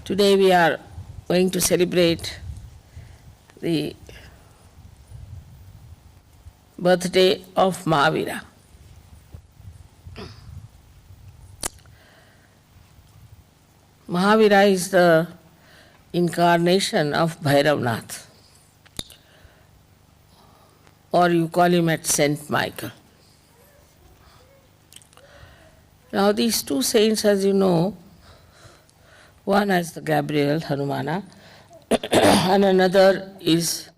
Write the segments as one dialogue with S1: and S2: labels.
S1: Today we are going to celebrate the birthday of Mahavira. Mahavira is the incarnation of Bhairavnath, or you call him at Saint Michael. Now these two saints, as you know, one is the Gabriel, Hanumana, and another is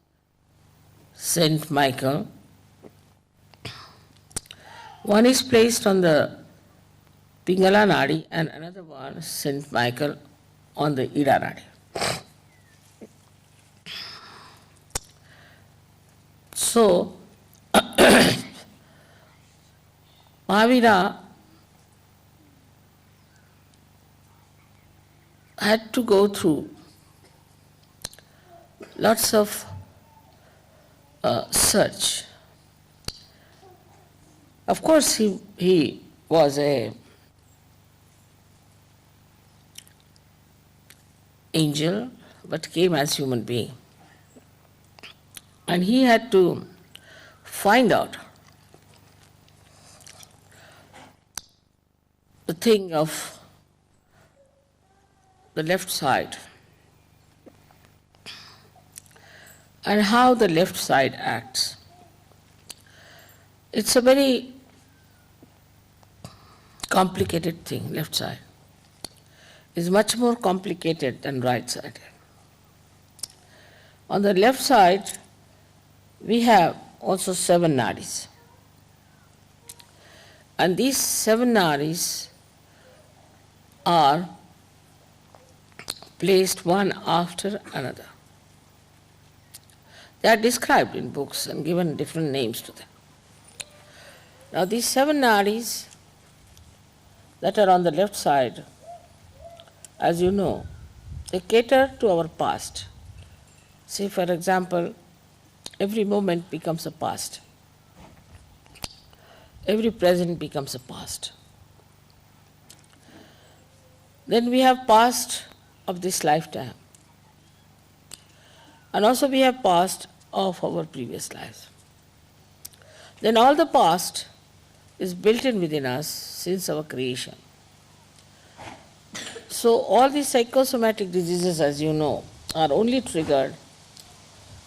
S1: Saint Michael. One is placed on the Pingala Nadi and another one, Saint Michael, on the Ida Nadi. So, Mahavira had to go through lots of search. Of course, he was a angel, but came as human being. And he had to find out the thing of the left side and how the left side acts. It's a very complicated thing, left side. It's much more complicated than right side. On the left side, we have also 7 nadis. And these 7 nadis are placed one after another. They are described in books and given different names to them. Now these 7 nadis that are on the left side, as you know, they cater to our past. Say, for example, every moment becomes a past. Every present becomes a past. Then we have past of this lifetime. And also we have past of our previous lives. Then all the past is built in within us since our creation. So all these psychosomatic diseases, as you know, are only triggered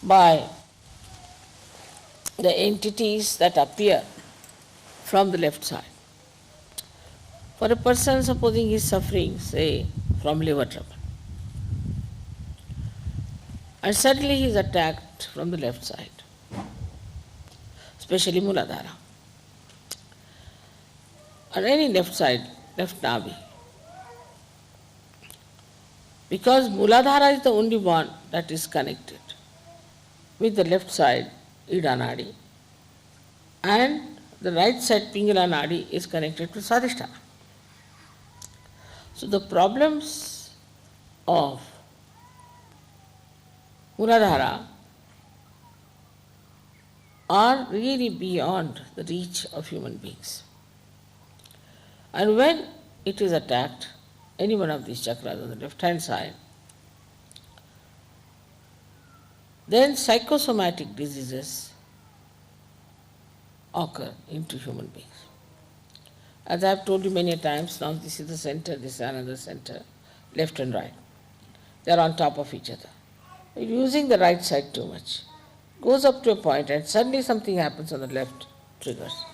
S1: by the entities that appear from the left side. For a person, supposing he is suffering, say, from liver trouble, and suddenly he is attacked from the left side, especially Muladhara, or any left side, left navi. Because Muladhara is the only one that is connected with the left side, Ida Nadi, and the right side, Pingala Nadi, is connected to Sadhisthana. So the problems of Muladhara are really beyond the reach of human beings. And when it is attacked, any one of these chakras on the left-hand side, then psychosomatic diseases occur into human beings. As I have told you many times, now this is the center, this is another center, left and right. They are on top of each other. Using the right side too much goes up to a point and suddenly something happens on the left, triggers.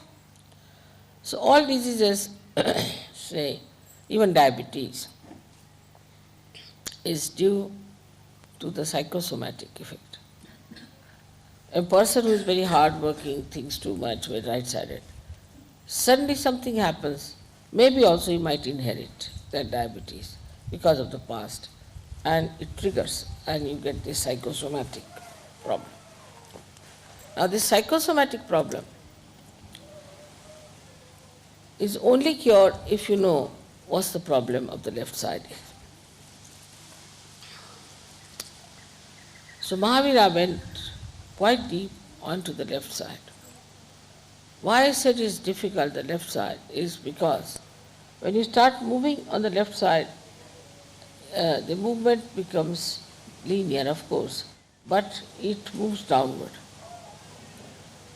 S1: So all diseases, say even diabetes, is due to the psychosomatic effect. A person who is very hard-working, thinks too much, very right-sided, suddenly something happens, maybe also he might inherit that diabetes because of the past, and it triggers, and you get this psychosomatic problem. Now this psychosomatic problem is only cured if you know what's the problem of the left side is. So Mahavira went quite deep onto the left side. Why I said it's difficult, the left side, is because when you start moving on the left side, the movement becomes linear, of course, but it moves downward.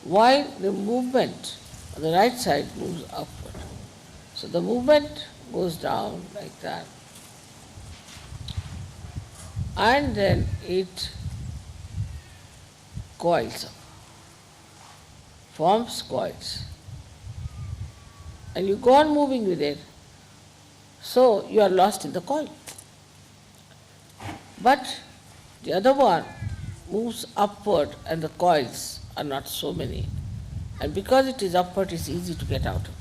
S1: While the movement on the right side moves upward. So the movement goes down like that, and then it coils up, forms coils, and you go on moving with it, so you are lost in the coil. But the other one moves upward and the coils are not so many, and because it is upward, it's easy to get out of.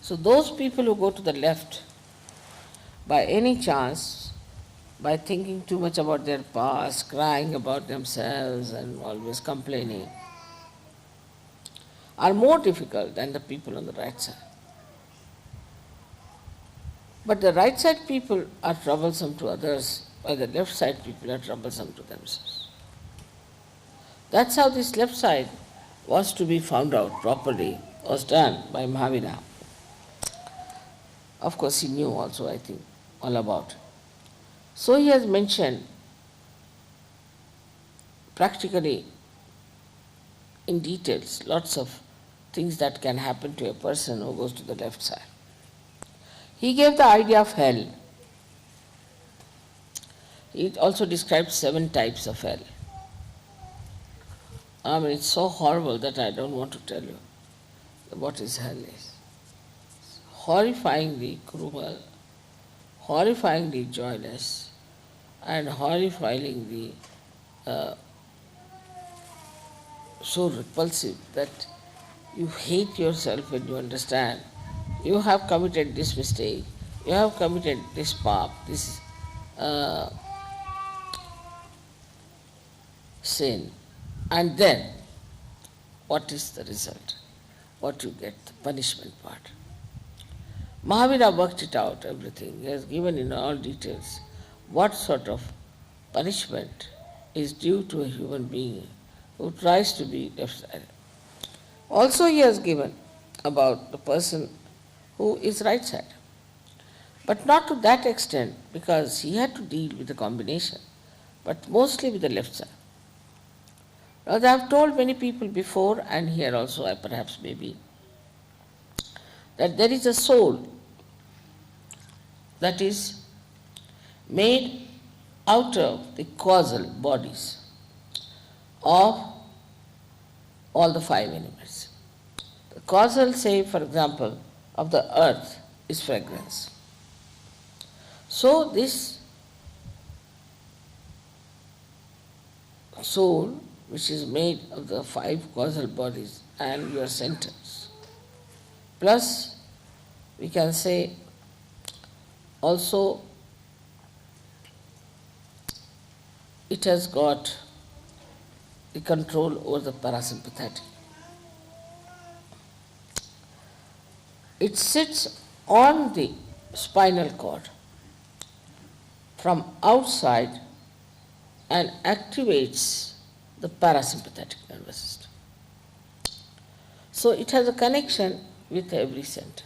S1: So those people who go to the left, by any chance, by thinking too much about their past, crying about themselves and always complaining, are more difficult than the people on the right side. But the right side people are troublesome to others, while the left side people are troublesome to themselves. That's how this left side was to be found out properly, was done by Mahavira. Of course, he knew also, I think, all about it. So he has mentioned practically in details lots of things that can happen to a person who goes to the left side. He gave the idea of hell. He also described 7 types of hell. I mean, it's so horrible that I don't want to tell you what is hell is. It's horrifyingly cruel, horrifyingly joyless, and horrifyingly so repulsive that you hate yourself when you understand you have committed this mistake, you have committed this path, this sin, and then what is the result? What you get, the punishment part. Mahavira worked it out, everything. He has given in all details what sort of punishment is due to a human being who tries to be left-sided. Also he has given about the person who is right-sided, but not to that extent, because he had to deal with the combination, but mostly with the left side. Now, I have told many people before, and here also I perhaps maybe, that there is a soul that is made out of the causal bodies of all the 5 elements. The causal, say for example, of the earth is fragrance. So this soul, which is made of the 5 causal bodies and your centers, plus we can say also it has got the control over the parasympathetic. It sits on the spinal cord from outside and activates the parasympathetic nervous system. So it has a connection with every center.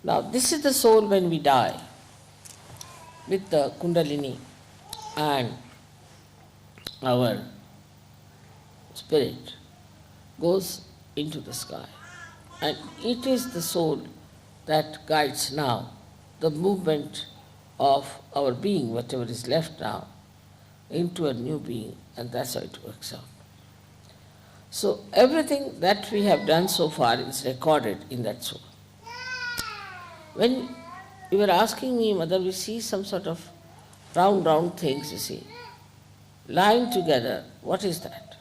S1: Now this is the soul when we die, with the Kundalini and our spirit goes into the sky. And it is the soul that guides now the movement of our being, whatever is left now, into a new being, and that's how it works out. So everything that we have done so far is recorded in that soul. When you were asking me whether we see some sort of round things, you see, lying together, what is that?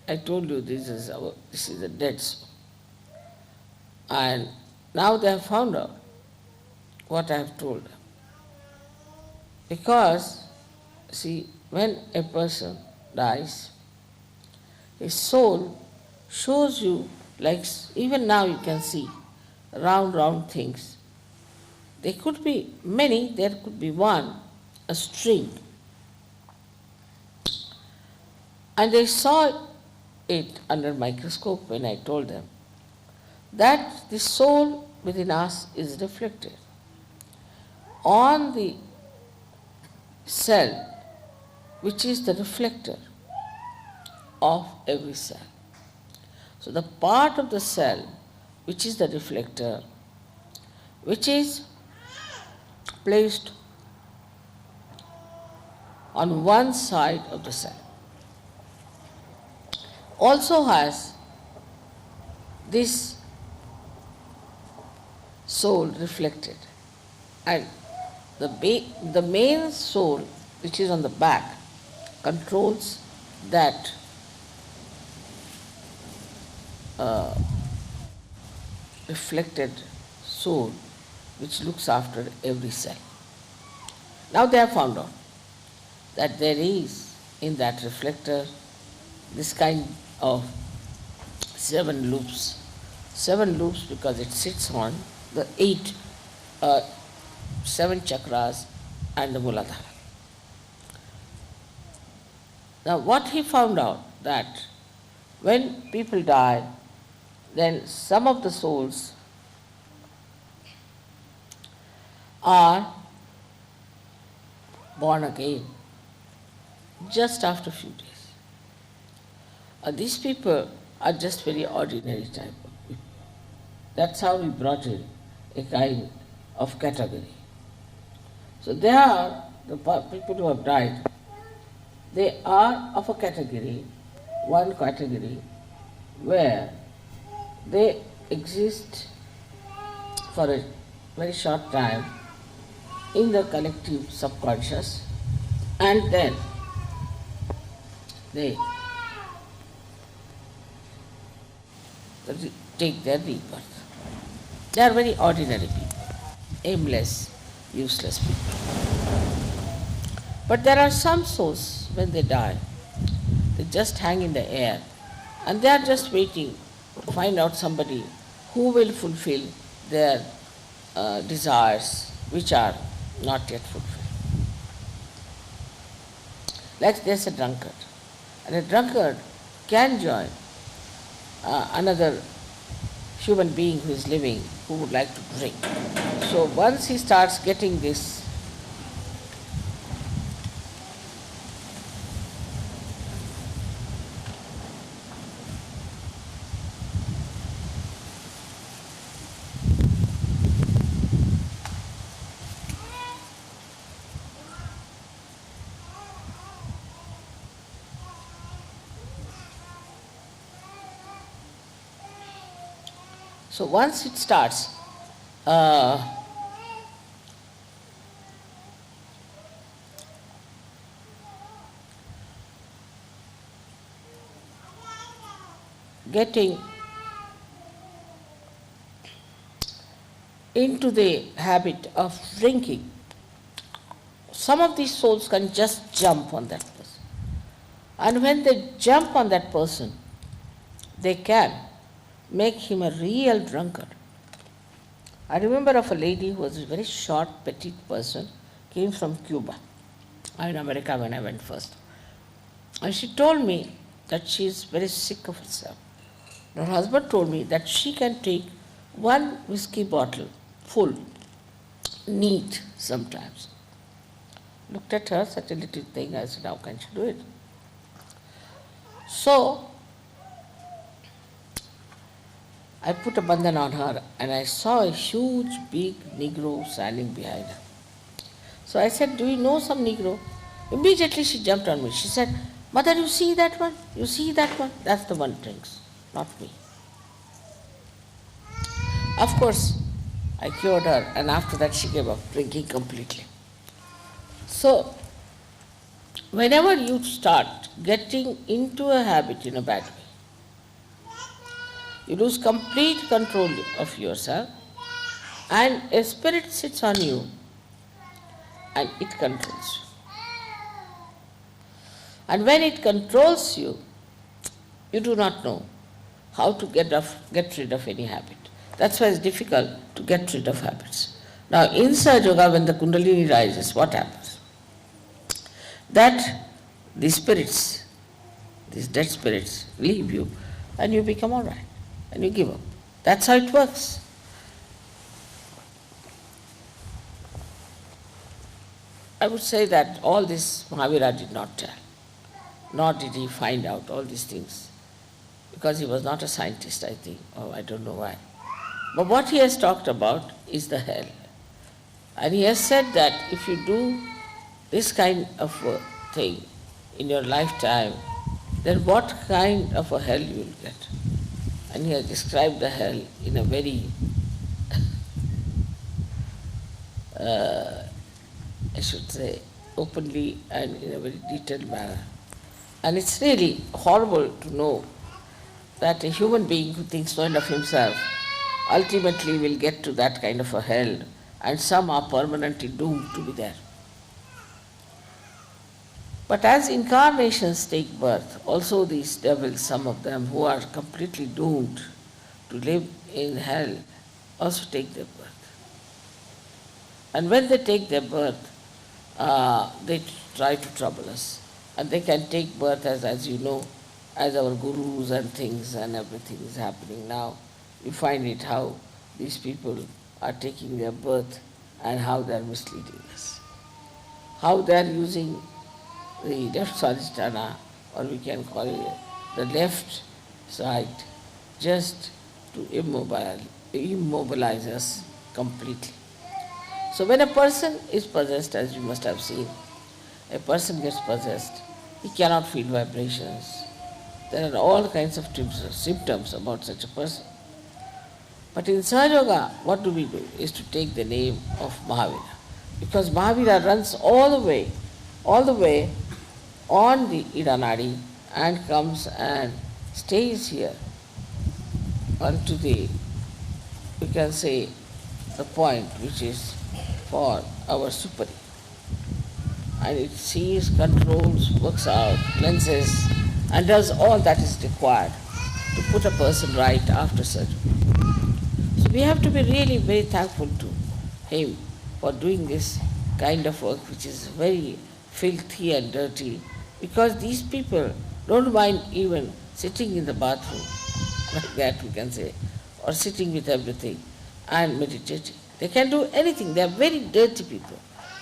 S1: I told you this is a dead soul. And now they have found out what I have told them. Because, see, when a person dies, his soul shows you, like even now you can see, round things. There could be many, there could be one, a string. And they saw it under microscope when I told them that the soul within us is reflected on the cell, which is the reflector of every cell. So the part of the cell which is the reflector, which is placed on one side of the cell, also has this soul reflected, and the main soul, which is on the back, controls that reflected soul which looks after every cell. Now they have found out that there is in that reflector this kind of 7 loops. 7 loops because it sits on the 7 chakras and the Muladhara. Now what he found out, that when people die, then some of the souls are born again just after a few days. These people are just very ordinary type of people. That's how we brought in a kind of category. So they are the people who have died. They are of a category, one category, where they exist for a very short time in the collective subconscious, and then they take their rebirth. They are very ordinary people, aimless, useless people. But there are some souls, when they die, they just hang in the air, and they are just waiting to find out somebody who will fulfill their desires, which are not yet fulfilled. Like there's a drunkard, and a drunkard can join another human being who is living, who would like to drink. So once he starts getting this So once it starts getting into the habit of drinking, some of these souls can just jump on that person. And when they jump on that person, they can make him a real drunkard. I remember of a lady who was a very short, petite person, came from Cuba, in America when I went first. And she told me that she is very sick of herself. Her husband told me that she can take 1 whiskey bottle full, neat sometimes. Looked at her, such a little thing, I said, how can she do it? So I put a bandhan on her, and I saw a huge, big Negro standing behind her. So I said, do you know some Negro? Immediately she jumped on me. She said, Mother, you see that one? You see that one? That's the one who drinks, not me. Of course, I cured her, and after that she gave up drinking completely. So, whenever you start getting into a habit in a bad way, you lose complete control of yourself, and a spirit sits on you and it controls you. And when it controls you, you do not know how to get rid of any habit. That's why it's difficult to get rid of habits. Now in Sahaja Yoga, when the Kundalini rises, what happens? That these spirits, these dead spirits, leave you, and you become all right, and you give up. That's how it works. I would say that all this Mahavira did not tell, nor did he find out all these things, because he was not a scientist, I think, or I don't know why. But what he has talked about is the hell. And he has said that if you do this kind of a thing in your lifetime, then what kind of a hell you will get. And he has described the hell in a very, I should say, openly and in a very detailed manner. And it's really horrible to know that a human being who thinks no end of himself ultimately will get to that kind of a hell, and some are permanently doomed to be there. But as incarnations take birth, also these devils, some of them who are completely doomed to live in hell, also take their birth. And when they take their birth, they try to trouble us. And they can take birth as you know, as our gurus and things and everything is happening now. You find it how these people are taking their birth and how they are misleading us. How they are using the left swadhisthana, or we can call it the left side, just to immobilize us completely. So when a person is possessed, as you must have seen, a person gets possessed, he cannot feel vibrations. There are all kinds of symptoms about such a person. But in Sahaja Yoga, what do? Is to take the name of Mahavira. Because Mahavira runs all the way on the Idanadi and comes and stays here unto the, we can say, the point which is for our superior. And it sees, controls, works out, cleanses, and does all that is required to put a person right after surgery. So we have to be really very thankful to him for doing this kind of work which is very filthy and dirty, because these people don't mind even sitting in the bathroom, like that we can say, or sitting with everything and meditating. They can do anything. They are very dirty people,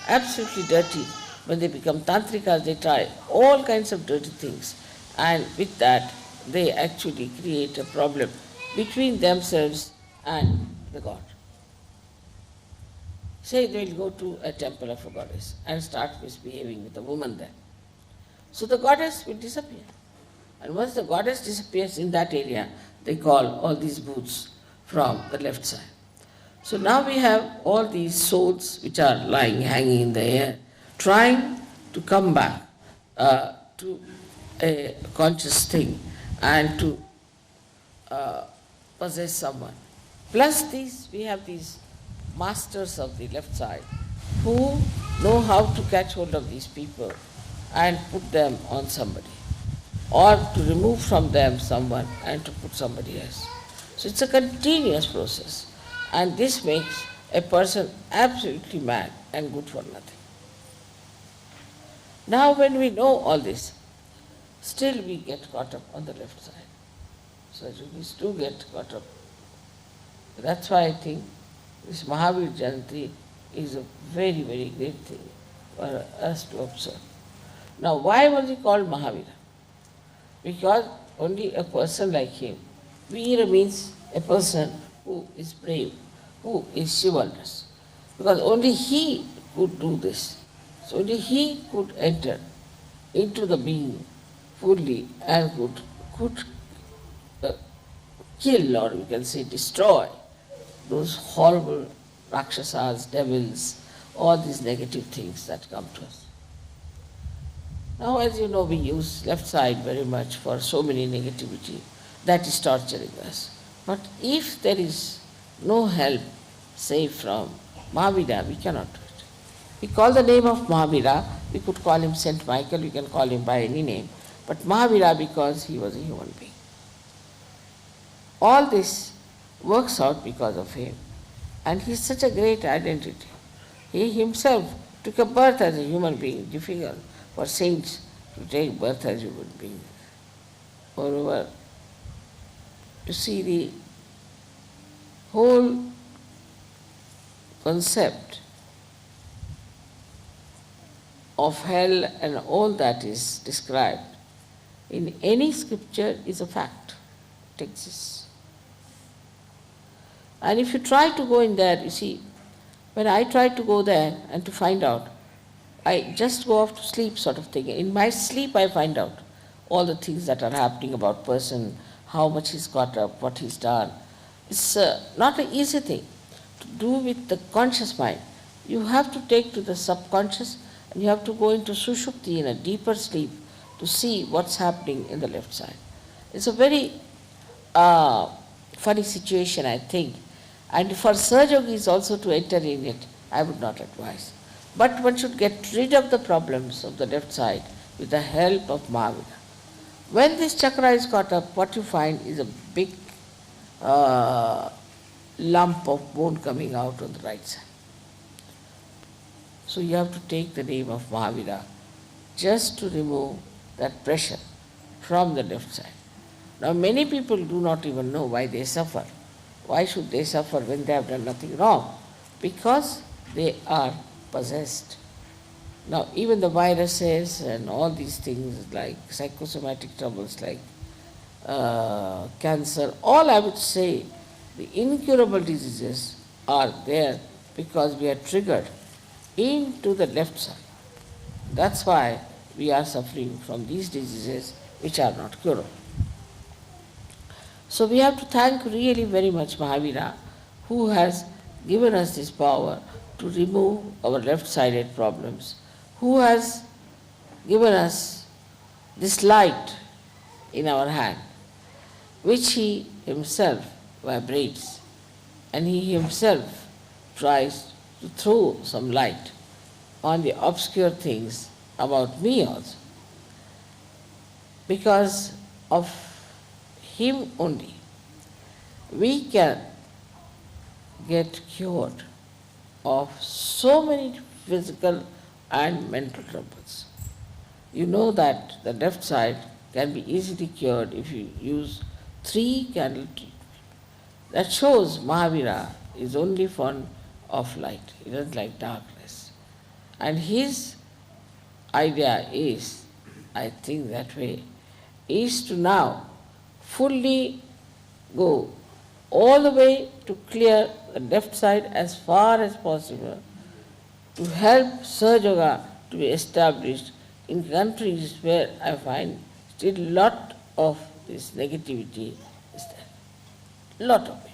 S1: absolutely dirty. When they become tantrikas, they try all kinds of dirty things, and with that they actually create a problem between themselves and the god. Say they will go to a temple of a goddess and start misbehaving with a woman there. So the goddess will disappear. And once the goddess disappears in that area, they call all these booths from the left side. So now we have all these souls which are lying, hanging in the air, trying to come back to a conscious thing and to possess someone. Plus we have these masters of the left side who know how to catch hold of these people and put them on somebody, or to remove from them someone and to put somebody else. So it's a continuous process, and this makes a person absolutely mad and good for nothing. Now when we know all this, still we get caught up on the left side. So we do get caught up. That's why I think this Mahavir Jayanti is a very, very great thing for us to observe. Now why was he called Mahavira? Because only a person like him, Veera means a person who is brave, who is chivalrous. Because only he could do this. So only he could enter into the being fully and could kill, or we can say destroy, those horrible rakshasas, devils, all these negative things that come to us. Now, as you know, we use left side very much for so many negativity that is torturing us. But if there is no help, save from Mahavira, we cannot do it. We call the name of Mahavira, we could call him Saint Michael, we can call him by any name, but Mahavira because he was a human being. All this works out because of him. And he is such a great identity. He himself took a birth as a human being, difficult for saints to take birth as human beings. Moreover, you see whole concept of hell and all that is described in any scripture is a fact. It exists. And if you try to go in there, you see, when I try to go there and to find out, I just go off to sleep sort of thing. In my sleep I find out all the things that are happening about person, how much he's got up, what he's done. It's not an easy thing to do with the conscious mind. You have to take to the subconscious and you have to go into sushupti, in a deeper sleep, to see what's happening in the left side. It's a very funny situation, I think. And for Sahaja yogis also to enter in it, I would not advise. But one should get rid of the problems of the left side with the help of Mahavira. When this chakra is caught up, what you find is a big lump of bone coming out on the right side. So you have to take the name of Mahavira just to remove that pressure from the left side. Now many people do not even know why they suffer. Why should they suffer when they have done nothing wrong? Because they are possessed. Now even the viruses and all these things like psychosomatic troubles like cancer, all I would say, the incurable diseases are there because we are triggered into the left side. That's why we are suffering from these diseases which are not curable. So we have to thank really very much Mahavira, who has given us this power to remove our left-sided problems, who has given us this light in our hand, which he himself vibrates, and he himself tries to throw some light on the obscure things about me also. Because of him only, we can get cured of so many physical and mental troubles. You know that the left side can be easily cured if you use 3 candle treatment. That shows Mahavira is only fond of light. He doesn't like darkness. And his idea is, I think that way, is to now fully go all the way to clear the left side as far as possible, to help Sahaja Yoga to be established in countries where I find still a lot of this negativity is there. Lot of it.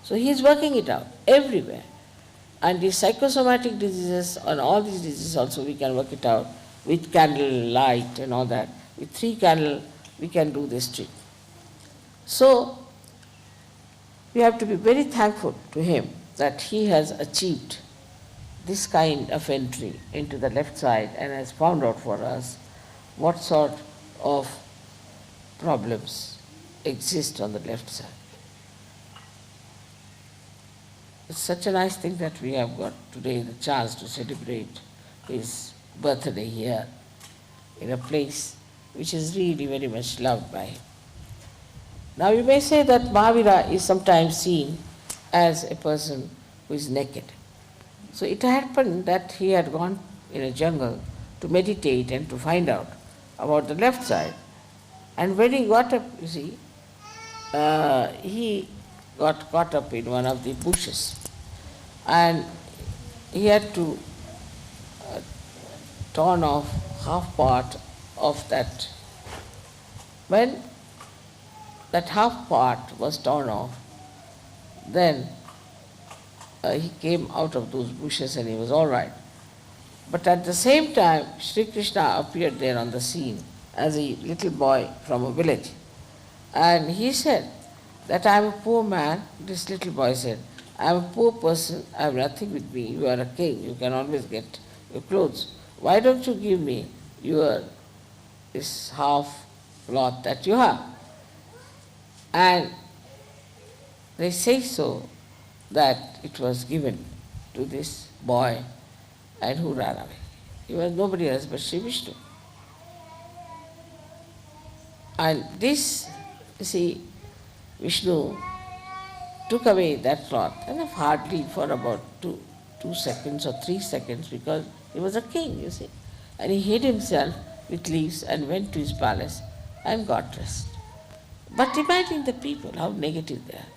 S1: So he is working it out everywhere. And the psychosomatic diseases and all these diseases also we can work it out with candle light and all that. With 3 candles we can do this trick. So we have to be very thankful to him that he has achieved this kind of entry into the left side and has found out for us what sort of problems exist on the left side. It's such a nice thing that we have got today the chance to celebrate his birthday here in a place which is really very much loved by him. Now you may say that Mahavira is sometimes seen as a person who is naked. So it happened that he had gone in a jungle to meditate and to find out about the left side. And when he got up, you see, he got caught up in one of the bushes. And he had to torn off half part of that. When that half part was torn off, then he came out of those bushes and he was all right. But at the same time, Sri Krishna appeared there on the scene as a little boy from a village. And he said that I am a poor man. This little boy said, I am a poor person, I have nothing with me. You are a king, you can always get your clothes. Why don't you give me this half cloth that you have? And they say so that it was given to this boy and who ran away. He was nobody else but Sri Vishnu. And this, you see, Vishnu took away that cloth, and hardly for about 2 seconds or 3 seconds, because he was a king, you see. And he hid himself with leaves and went to his palace and got dressed. But imagine the people, how negative they are.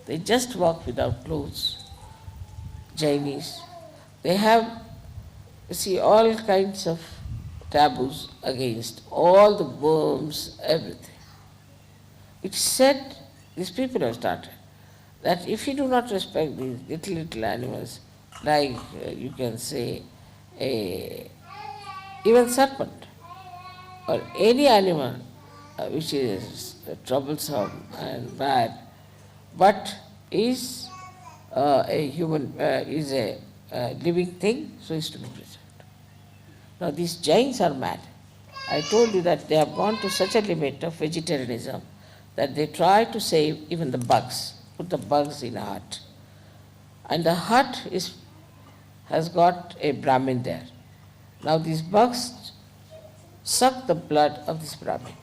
S1: They just walk without clothes. Jainis, they have, you see, all kinds of taboos against all the worms, everything. It's said, these people have started, that if you do not respect these little animals, like you can say, even serpent, or any animal which is troublesome and bad, but is a human, is a living thing, so is to be preserved. Now these Jains are mad. I told you that they have gone to such a limit of vegetarianism that they try to save even the bugs, put the bugs in a hut. And the hut has got a Brahmin there. Now these bugs suck the blood of this Brahmin.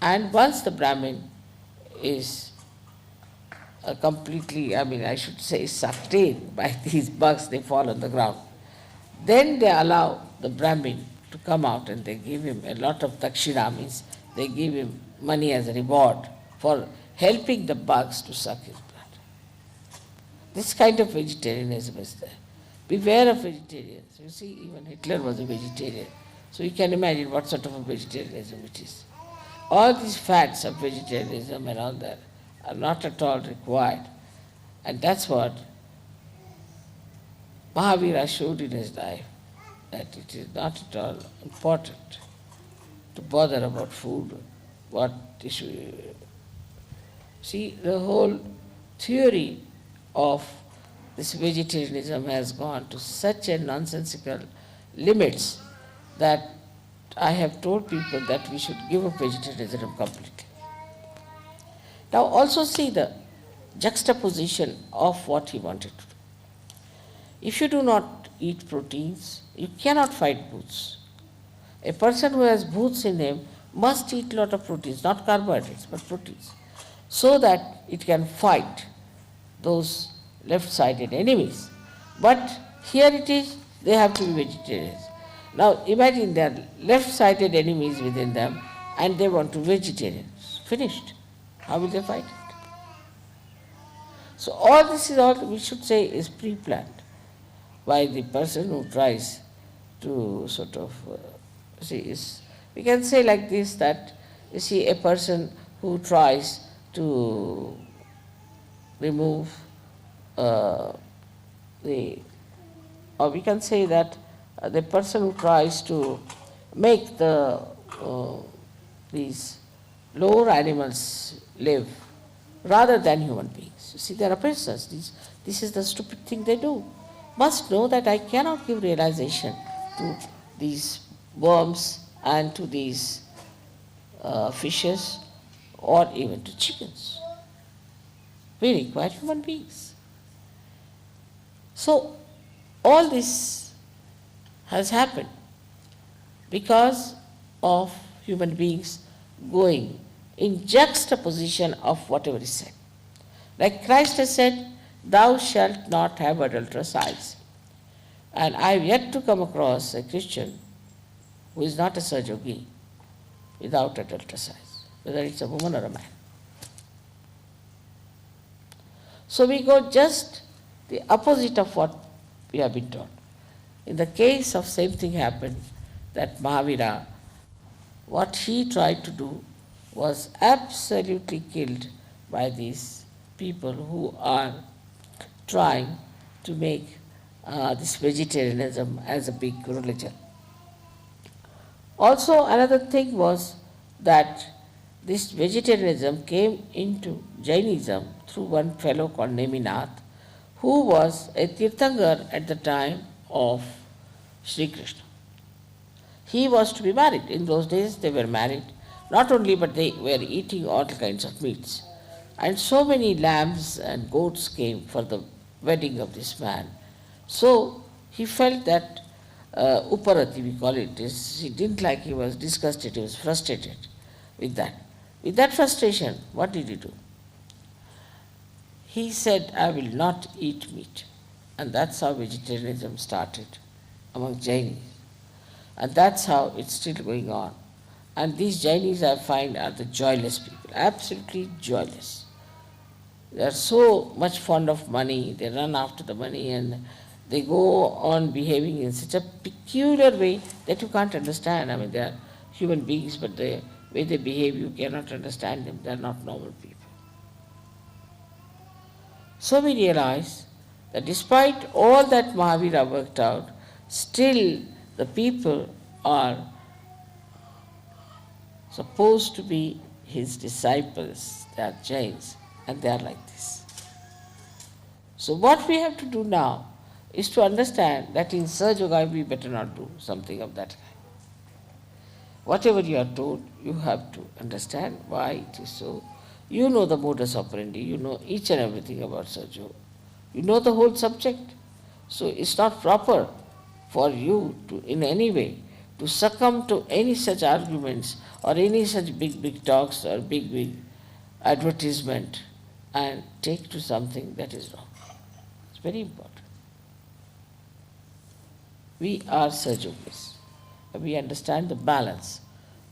S1: And once the Brahmin is completely, I should say, sucked in by these bugs, they fall on the ground. Then they allow the Brahmin to come out and they give him a lot of dakshina, means they give him money as a reward for helping the bugs to suck his blood. This kind of vegetarianism is there. Beware of vegetarians. You see, even Hitler was a vegetarian. So you can imagine what sort of a vegetarianism it is. All these fads of vegetarianism and all that are not at all required. And that's what Mahavira showed in his life, that it is not at all important to bother about food, what issue. See, the whole theory of this vegetarianism has gone to such a nonsensical limits that I have told people that we should give up vegetarianism completely. Now also see the juxtaposition of what he wanted to do. If you do not eat proteins, you cannot fight booths. A person who has booths in him must eat a lot of proteins, not carbohydrates, but proteins, so that it can fight those left-sided enemies. But here it is, they have to be vegetarians. Now imagine there are left-sided enemies within them and they want to be vegetarians. Finished. How will they fight it? So all this is all, we should say, is pre-planned by the person who tries to sort of, we can say like this, that you see a person who tries to remove or we can say that the person who tries to make these lower animals live rather than human beings. You see, there are persons, this is the stupid thing they do. Must know that I cannot give realization to these worms and to these fishes or even to chickens. We require human beings. So all this has happened because of human beings going in juxtaposition of whatever is said. Like Christ has said, thou shalt not have adulterous eyes. And I have yet to come across a Christian who is not a Sahaja without adulterous eyes, whether it's a woman or a man. So we go just the opposite of what we have been taught. In the case of same thing happened, that Mahavira, what he tried to do was absolutely killed by these people who are trying to make this vegetarianism as a big religion. Also another thing was that this vegetarianism came into Jainism through one fellow called Neminath, who was a Tirthankar at the time of Sri Krishna. He was to be married. In those days they were married, not only but they were eating all kinds of meats. And so many lambs and goats came for the wedding of this man. So he felt that Uparati, we call it, he didn't like, he was disgusted, he was frustrated with that. With that frustration, what did he do? He said, I will not eat meat. And that's how vegetarianism started among Jainis. And that's how it's still going on. And these Jainis, I find, are the joyless people, absolutely joyless. They are so much fond of money, they run after the money, and they go on behaving in such a peculiar way that you can't understand. I mean, they are human beings, but the way they behave, you cannot understand them. They are not normal people. So we realize that despite all that Mahavira worked out, still the people are supposed to be his disciples. They are Jains, and they are like this. So what we have to do now is to understand that in Sahaja Yoga we better not do something of that kind. Whatever you are told, you have to understand why it is so. You know the modus operandi, you know each and everything about Sahaja Yoga. You know the whole subject. So it's not proper for you to, in any way, to succumb to any such arguments or any such big talks or big advertisement and take to something that is wrong. It's very important. We are Sahaja Yogis. We understand the balance.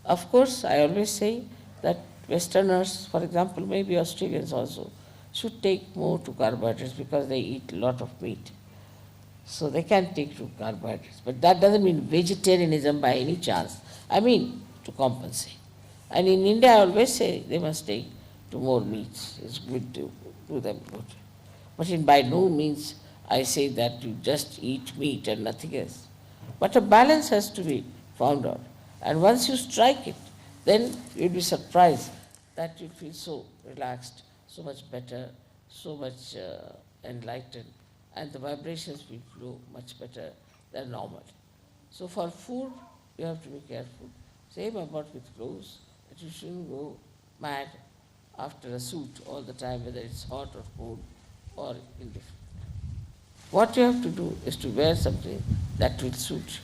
S1: Of course, I always say that Westerners, for example, maybe Australians also, should take more to carbohydrates because they eat a lot of meat. So they can take to carbohydrates. But that doesn't mean vegetarianism by any chance. I mean to compensate. And in India, I always say they must take to more meats. It's good to do them good. But by no means I say that you just eat meat and nothing else. But a balance has to be found out. And once you strike it, then you'll be surprised that you'll feel so relaxed, so much better, so much enlightened, and the vibrations will flow much better than normal. So for food, you have to be careful. Same about with clothes, that you shouldn't go mad after a suit all the time, whether it's hot or cold or indifferent. What you have to do is to wear something that will suit you.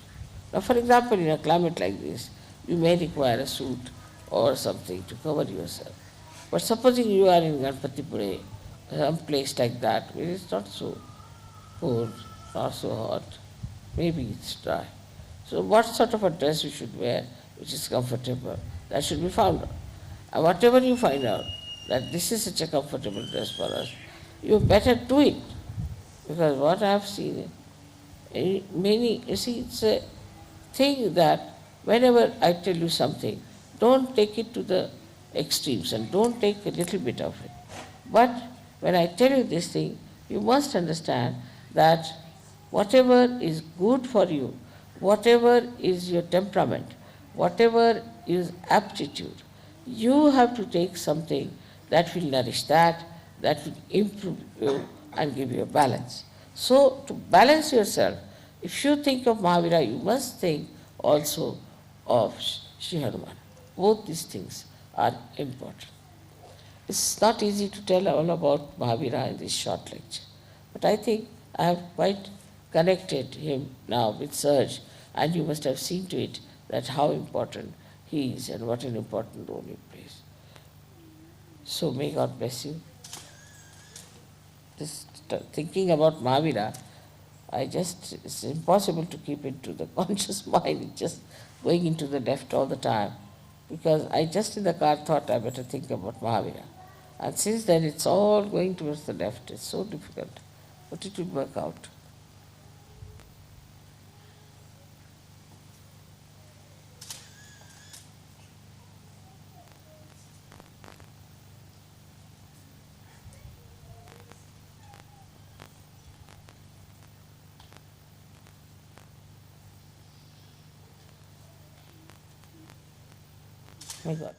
S1: Now, for example, in a climate like this, you may require a suit or something to cover yourself. But supposing you are in Ganpatipure, some place like that, where it's not so cold, not so hot, maybe it's dry. So what sort of a dress you should wear which is comfortable, that should be found out. And whatever you find out, that this is such a comfortable dress for us, you better do it. Because what I have seen, many, you see, it's a thing that whenever I tell you something, don't take it to the extremes and don't take a little bit of it. But when I tell you this thing, you must understand that whatever is good for you, whatever is your temperament, whatever is aptitude, you have to take something that will nourish that will improve you and give you a balance. So to balance yourself, if you think of Mahavira, you must think also of Shri Hanuman. Both these things are important. It's not easy to tell all about Mahavira in this short lecture, but I think I have quite connected him now with Sahaja, and you must have seen to it that how important he is and what an important role he plays. So may God bless you. This thinking about Mahavira, it's impossible to keep it to the conscious mind. It's just going into the left all the time. Because I just in the car thought I better think about Mahavira. And since then it's all going towards the left. It's so difficult. But it will work out. My God.